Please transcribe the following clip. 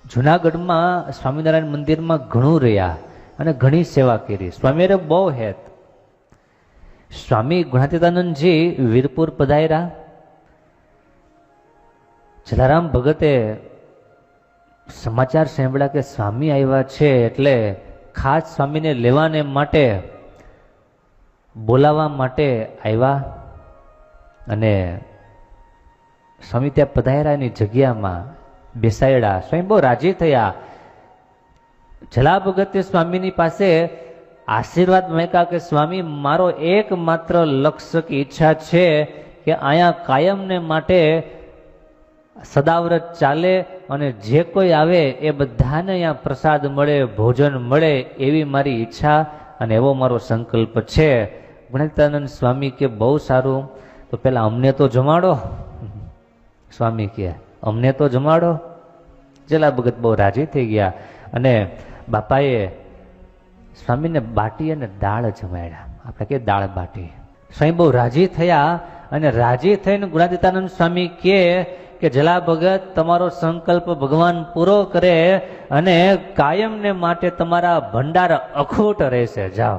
જુનાગઢમાં સ્વામિનારાયણ મંદિરમાં ઘણું રહ્યા અને ઘણી સેવા કરી. સ્વામીએ બહુ હેત. સ્વામી ગુણાતીતાનંદજી વીરપુર પધાર્યા. જલારામ ભગતે સમાચાર સાંભળ્યા કે સ્વામી આવ્યા છે, એટલે ખાસ સ્વામીને લેવાને માટે બોલાવવા માટે આવ્યા અને સ્વામી ત્યાં પધાર્યાની જગ્યામાં બેસાડ્યા. સ્વામી બહુ રાજી થયા. જલા ભગતે સ્વામીની પાસે આશીર્વાદ માંગ્યા કે સ્વામી, મારો એકમાત્ર લક્ષ્ય કે ઈચ્છા છે કે અહીંયા કાયમને માટે સદાવ્રત ચાલે અને જે કોઈ આવે એ બધાને અહીંયા પ્રસાદ મળે, ભોજન મળે, એવી મારી ઈચ્છા અને એવો મારો સંકલ્પ છે. ગુણાતીતાનંદ સ્વામી કે બહુ સારું, તો પેલા અમને તો જમાડો. સ્વામી કે અમને તો જમાડો. જલા ભગત બહુ રાજી થઈ ગયા અને બાપાએ સ્વામીને બાટી અને દાળ જમાડ્યા. આપણે કે દાળ બાટી. સ્વામી બહુ રાજી થયા અને રાજી થઈને ગુણાતીતાનંદ સ્વામી કે જલા ભગત, તમારો સંકલ્પ ભગવાન પૂરો કરે અને કાયમને માટે તમારા ભંડાર અખૂટ રહેશે. જાઓ.